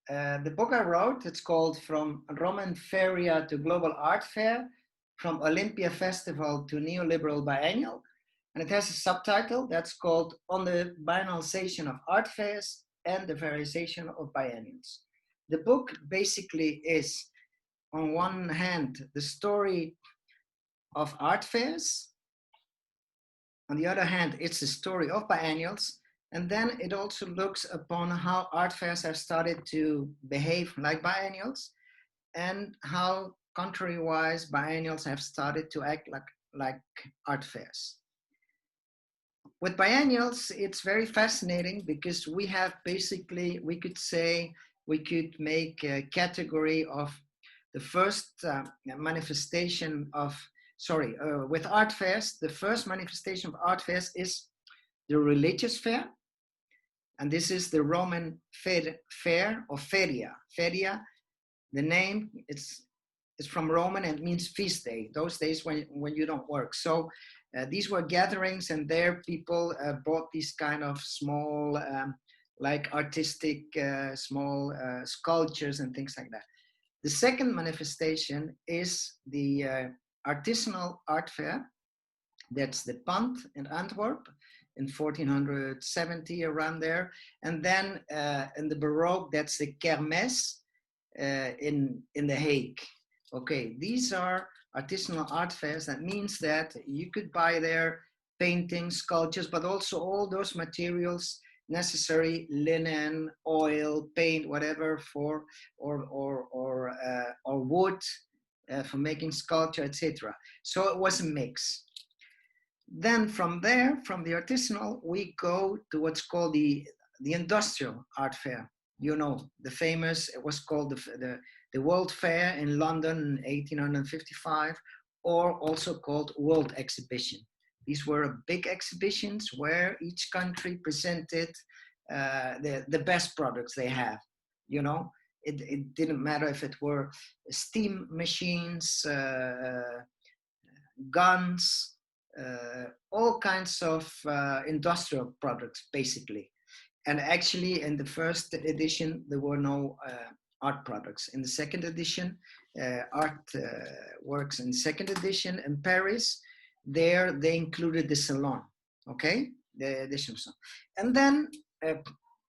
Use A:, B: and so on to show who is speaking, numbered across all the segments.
A: The book I wrote, it's called From Roman FERIA to Global Art Fair, From Olympia Festival to Neoliberal Biennial. And it has a subtitle that's called On the Biennalization of Art Fairs and the Fairization of Biennials. The book basically is, on one hand, the story of art fairs. On the other hand, it's the story of biennials. And then it also looks upon how art fairs have started to behave like biennials and how, contrary-wise, biennials have started to act like art fairs. With biennials, it's very fascinating because we have basically, we could make a category of the first manifestation of, with art fairs, the first manifestation of art fairs is the religious fair. And this is the Roman fair or feria. Feria, the name, it's from Roman and it means feast day, those days when you don't work. So these were gatherings, and there people bought these kind of small, like artistic, small sculptures and things like that. The second manifestation is the artisanal art fair. That's the Pand in Antwerp in 1470, around there. And then in the Baroque, that's the Kermesse in The Hague. Okay, these are artisanal art fairs. That means that you could buy there paintings, sculptures, but also all those materials necessary, linen, oil, paint, whatever, for or wood for making sculpture, etc. So it was a mix. Then from there, from the artisanal, we go to what's called the industrial art fair. You know, the famous, it was called the World Fair in London in 1855, or also called World Exhibition. These were big exhibitions where each country presented the best products they have. You know, it didn't matter if it were steam machines, guns, all kinds of industrial products, basically. And actually, in the first edition, there were no art products. In the second edition, art works in the second edition in Paris. There, they included the salon, okay? The edition. And then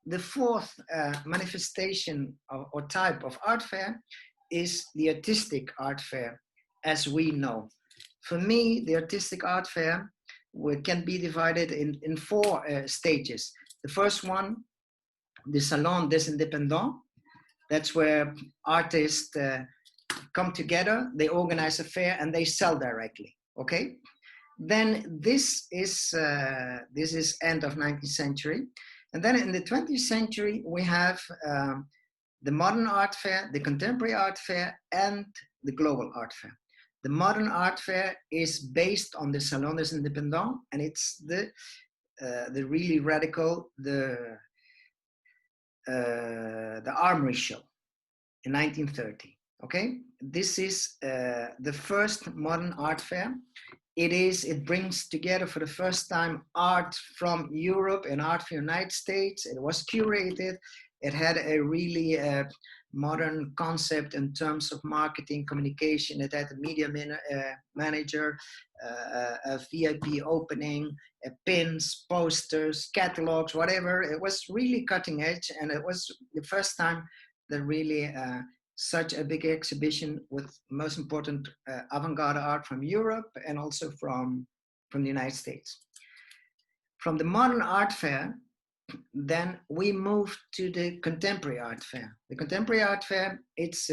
A: the fourth manifestation or type of art fair is the artistic art fair, as we know. For me, the artistic art fair can be divided in four stages. The first one, the Salon des Indépendants. That's where artists come together, they organize a fair, and they sell directly, okay? Then this is end of 19th century. And then in the 20th century, we have the modern art fair, the contemporary art fair, and the global art fair. The modern art fair is based on the Salon des Indépendants, and it's the really radical, the Armory Show in 1930. Okay, this is the first modern art fair. It brings together for the first time art from Europe and art from the United States. It was curated. It had a really modern concept in terms of marketing, communication. It had a media manager, a VIP opening, pins, posters, catalogs, whatever. It was really cutting edge, and it was the first time that really such a big exhibition with most important avant-garde art from Europe and also from the United States. From the modern art fair, then we moved to the contemporary art fair. The contemporary art fair, it's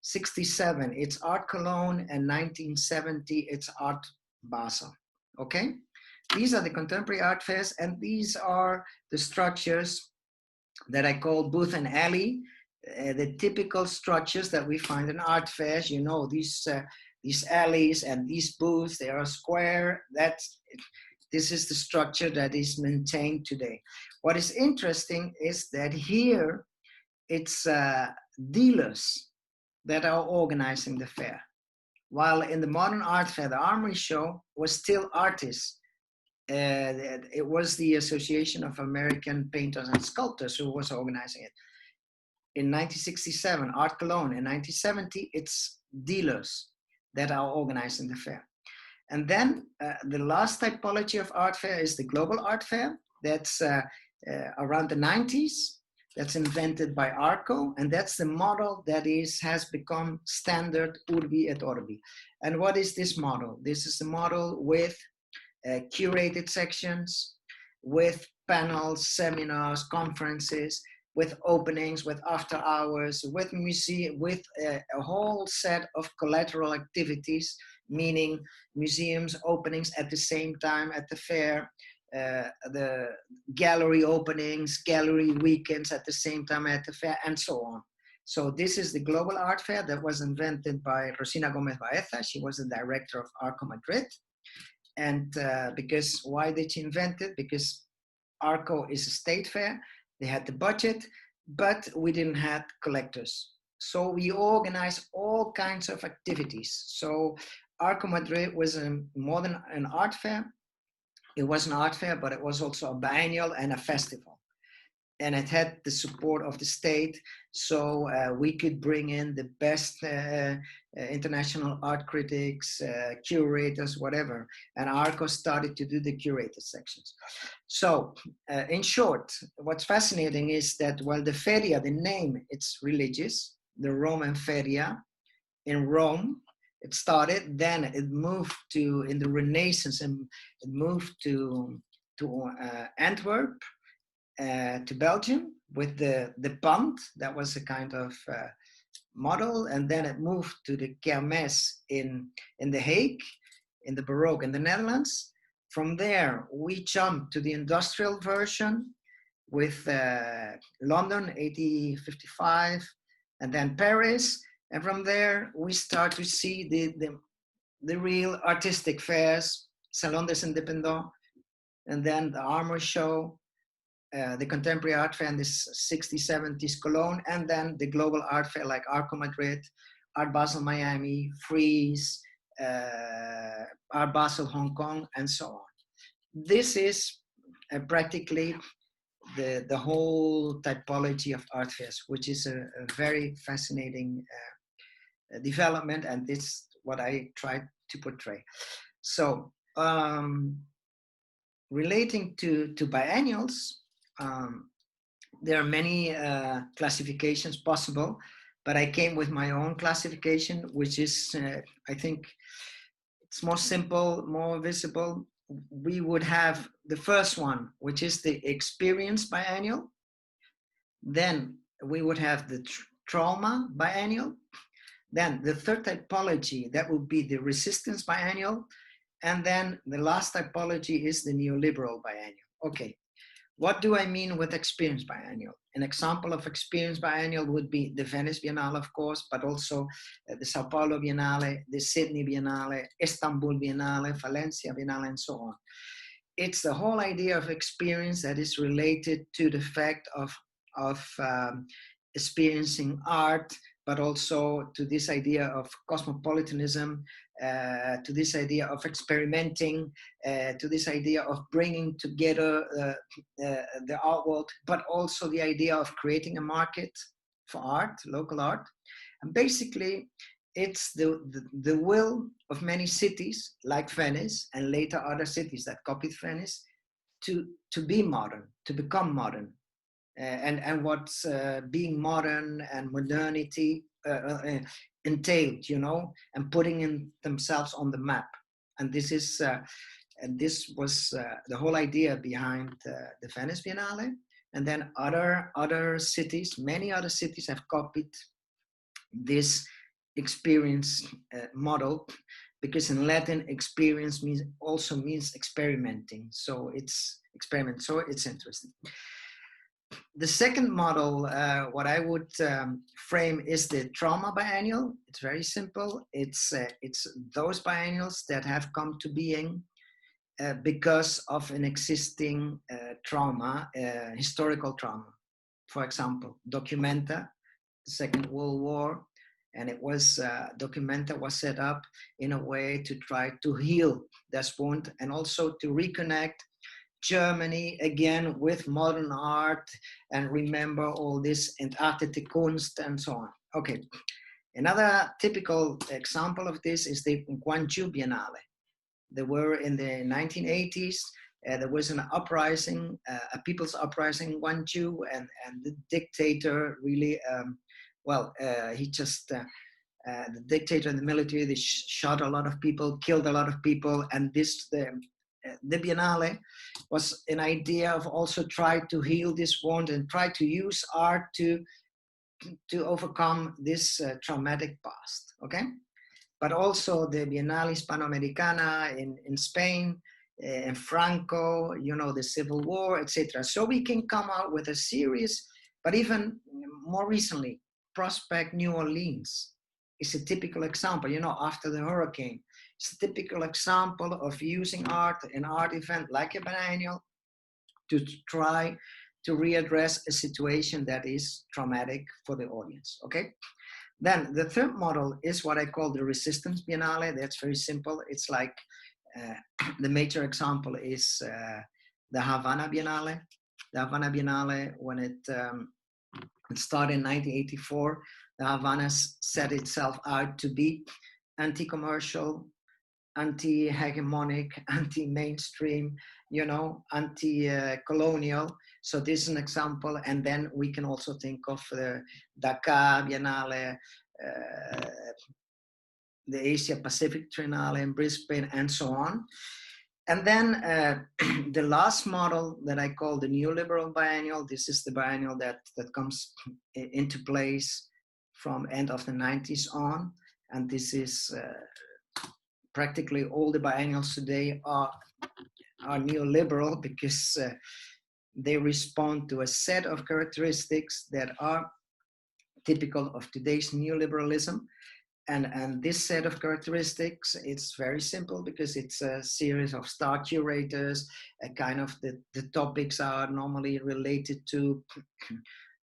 A: 67, it's Art Cologne, and 1970, it's Art Basel, okay? These are the contemporary art fairs, and these are the structures that I call booth and alley, the typical structures that we find in art fairs. You know, these alleys and these booths, they are square. This is the structure that is maintained today. What is interesting is that here it's dealers that are organizing the fair. While in the modern art fair, the Armory Show was still artists. It was the Association of American Painters and Sculptors who was organizing it. in 1967, Art Cologne. In 1970, it's dealers that are organizing the fair. And then the last typology of art fair is the global art fair. That's around the 90s. That's invented by ARCO, and that's the model that has become standard urbi et orbi. And what is this model? This is a model with curated sections, with panels, seminars, conferences, with openings, with after hours, with museum, with a whole set of collateral activities, meaning museums openings at the same time at the fair, the gallery openings, gallery weekends at the same time at the fair, and so on. So this is the global art fair that was invented by Rosina Gomez Baeza. She was the director of ARCO Madrid. And because, why did she invent it? Because ARCO is a state fair. They had the budget, but we didn't have collectors. So we organized all kinds of activities. So ARCO Madrid was more than an art fair. It was an art fair, but it was also a biennial and a festival. And it had the support of the state, so we could bring in the best international art critics, curators, whatever. And ARCO started to do the curated sections. So in short, what's fascinating is that, well, the FERIA, the name, it's religious, the Roman FERIA in Rome. It started, then it moved to, in the Renaissance, and it moved to Antwerp, to Belgium with the Pand. That was a kind of model. And then it moved to the Kermes in The Hague, in the Baroque in the Netherlands. From there, we jumped to the industrial version with London, 1855, and then Paris. And from there, we start to see the real artistic fairs, Salon des Indépendants, and then the Armor Show, the Contemporary Art Fair in the 60s, 70s, Cologne, and then the global art fair like ARCO Madrid, Art Basel Miami, Freeze, Art Basel Hong Kong, and so on. This is practically the whole typology of art fairs, which is a very fascinating development, and this is what I tried to portray. So relating to biennials, there are many classifications possible, but I came with my own classification, which is, I think, it's more simple, more visible. We would have the first one, which is the experience biennial. Then we would have the trauma biennial. Then the third typology, that would be the resistance biennial. And then the last typology is the neoliberal biennial. Okay, what do I mean with experience biennial? An example of experience biennial would be the Venice Biennale, of course, but also the Sao Paulo Biennale, the Sydney Biennale, Istanbul Biennale, Valencia Biennale, and so on. It's the whole idea of experience that is related to the fact of experiencing art, but also to this idea of cosmopolitanism, to this idea of experimenting, to this idea of bringing together the art world, but also the idea of creating a market for art, local art. And basically, it's the will of many cities like Venice and later other cities that copied Venice to be modern, to become modern. And what's being modern and modernity entailed, you know, and putting in themselves on the map. And this is, and this was the whole idea behind the Venice Biennale. And then other cities, many other cities have copied this experience model, because in Latin, experience also means experimenting. So it's experiment. So it's interesting. The second model, what I would frame is the trauma biennial. It's very simple. It's those biennials that have come to being because of an existing trauma, historical trauma. For example, Documenta, the Second World War, and it was, Documenta was set up in a way to try to heal this wound and also to reconnect Germany, again, with modern art, and remember all this entartete Kunst and so on. Okay, another typical example of this is the Guangzhou Biennale. There were in the 1980s, there was an uprising, a people's uprising in Guangzhou, and the dictator really, he just, the dictator and the military, they shot a lot of people, killed a lot of people, and the Biennale was an idea of also try to heal this wound and try to use art to overcome this traumatic past, okay? But also the Biennale Hispanoamericana in Spain, in Franco, you know, the Civil War, etc. So we can come out with a series, but even more recently, Prospect New Orleans is a typical example, you know, after the hurricane. It's a typical example of using art, an art event like a biennial, to try to readdress a situation that is traumatic for the audience, okay? Then the third model is what I call the Resistance Biennale. That's very simple. It's like the major example is the Havana Biennale. The Havana Biennale, when it started in 1984, the Havana set itself out to be anti-commercial, anti-hegemonic, anti-mainstream, you know, anti-colonial. So this is an example. And then we can also think of the Dakar Biennale, the Asia Pacific Triennale in Brisbane, and so on. And then the last model that I call the neoliberal biennial, this is the biennial that comes into place from end of the 90s on. And this is practically all the biennials today are neoliberal because they respond to a set of characteristics that are typical of today's neoliberalism. And this set of characteristics, it's very simple because it's a series of star curators, a kind of the topics are normally related to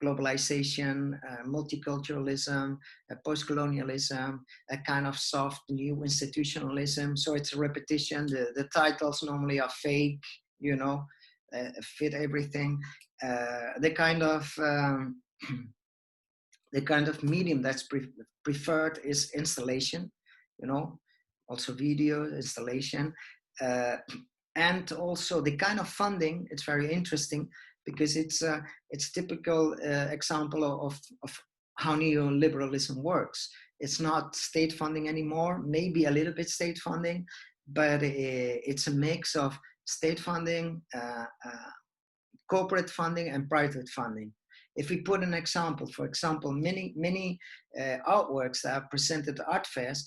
A: globalization, multiculturalism, post-colonialism, a kind of soft new institutionalism. So it's a repetition. The titles normally are fake, you know, fit everything. The kind of medium that's preferred is installation, you know, also video installation. And also the kind of funding, it's very interesting because it's typical example of how neoliberalism works. It's not state funding anymore, maybe a little bit state funding, but it's a mix of state funding, corporate funding, and private funding. If we put an example, for example, many artworks that are presented at art fairs,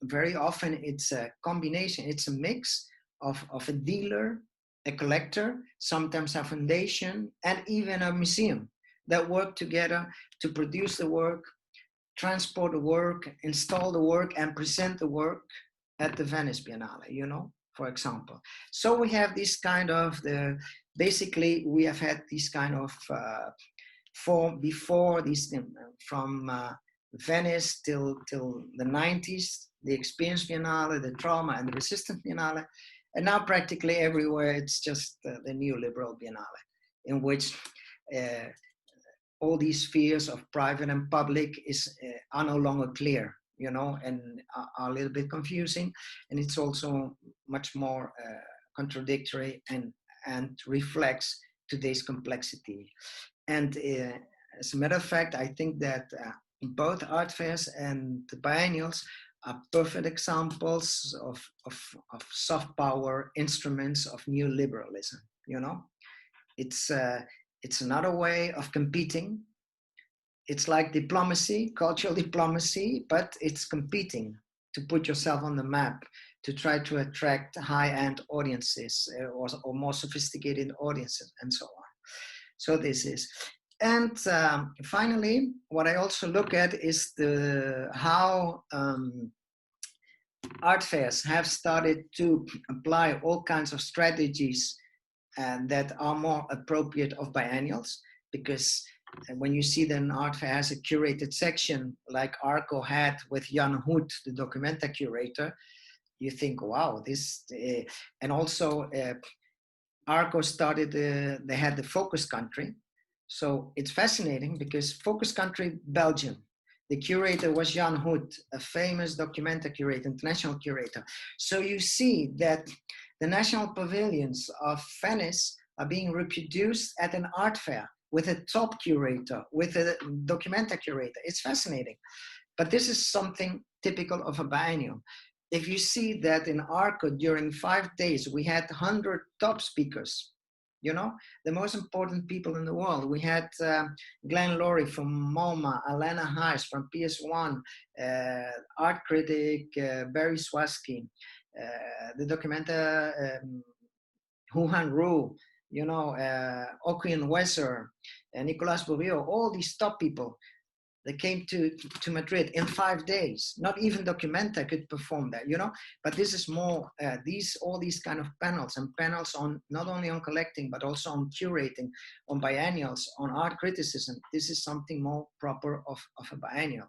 A: very often it's a combination, it's a mix of a dealer, a collector, sometimes a foundation, and even a museum that work together to produce the work, transport the work, install the work, and present the work at the Venice Biennale, you know, for example. So we have this kind of, basically we have had this kind of before this, from Venice till the 90s, the Experience Biennale, the Trauma and the Resistance Biennale, and now practically everywhere it's just the neoliberal Biennale, in which all these spheres of private and public are no longer clear, you know, and are a little bit confusing, and it's also much more contradictory and reflects today's complexity. And as a matter of fact, I think that both art fairs and the biennials are perfect examples of soft power instruments of neoliberalism. You know, it's another way of competing. It's like diplomacy, cultural diplomacy, but it's competing to put yourself on the map, to try to attract high-end audiences or more sophisticated audiences, and so on. So this is. And finally, what I also look at is how art fairs have started to apply all kinds of strategies that are more appropriate of biennials, because when you see that an art fair has a curated section like Arco had with Jan Hoed, the Documenta curator, you think, wow, this, and also Arco started, they had the focus country. So it's fascinating because focus country, Belgium. The curator was Jan Hoed, a famous documenta curator, international curator. So you see that the national pavilions of Venice are being reproduced at an art fair with a top curator, with a documenta curator. It's fascinating. But this is something typical of a biennial. If you see that in Arco during 5 days, we had 100 top speakers, you know, the most important people in the world. We had Glenn Laurie from MoMA, Alana Heiss from PS1, art critic Barry Swaski, the documenta Huhan Ru, you know, Okwin Wesser, Nicolas Bourriot, all these top people. They came to Madrid in 5 days. Not even Documenta could perform that, you know. But this is more all these kind of panels, and panels on not only on collecting but also on curating, on biennials, on art criticism. This is something more proper of a biennial,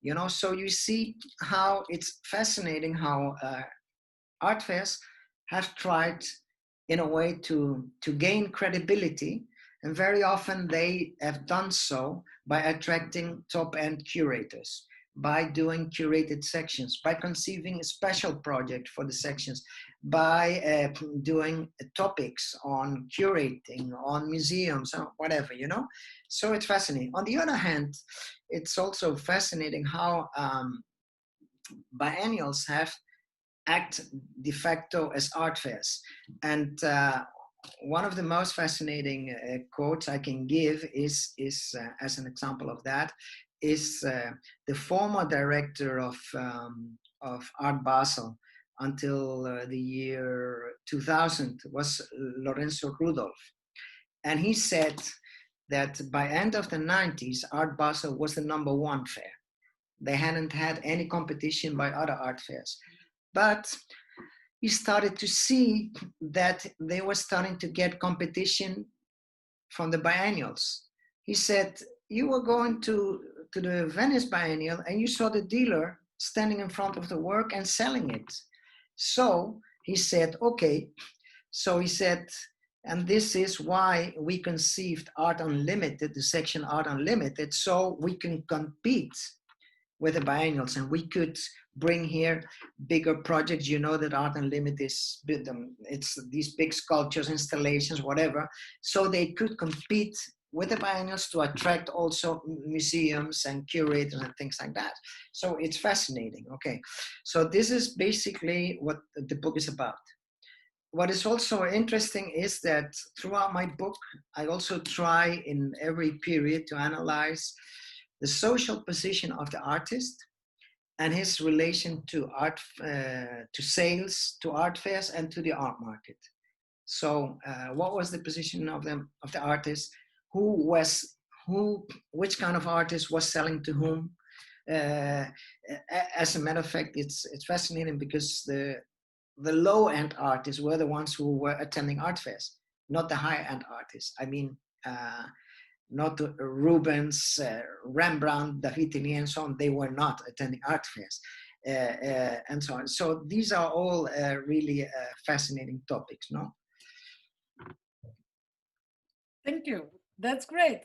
A: you know. So you see how it's fascinating how art fairs have tried in a way to gain credibility. And very often they have done so by attracting top-end curators, by doing curated sections, by conceiving a special project for the sections, by doing topics on curating, on museums, or whatever, you know? So it's fascinating. On the other hand, it's also fascinating how biennials have act de facto as art fairs. And one of the most fascinating quotes I can give is as an example of that, is the former director of Art Basel until the year 2000 was Lorenzo Rudolph. And he said that by end of the 90s, Art Basel was the #1 fair. They hadn't had any competition by other art fairs. But he started to see that they were starting to get competition from the biennials. He said, you were going to the Venice Biennial and you saw the dealer standing in front of the work and selling it. So he said, okay. So he said, and this is why we conceived Art Unlimited, the section Art Unlimited, so we can compete with the biennials and we could bring here bigger projects. You know that Art Unlimited is, it's these big sculptures, installations, whatever. So they could compete with the biennials to attract also museums and curators and things like that. So it's fascinating, okay. So this is basically what the book is about. What is also interesting is that throughout my book, I also try in every period to analyze the social position of the artist and his relation to art, to sales, to art fairs, and to the art market. So, what was the position of the artist? Which kind of artist was selling to whom? As a matter of fact, it's fascinating because the low-end artists were the ones who were attending art fairs, not the high-end artists. I mean, not Rubens, Rembrandt, David Tenier, and so on. They were not attending art fairs, and so on. So these are all really fascinating topics, no?
B: Thank you. That's great.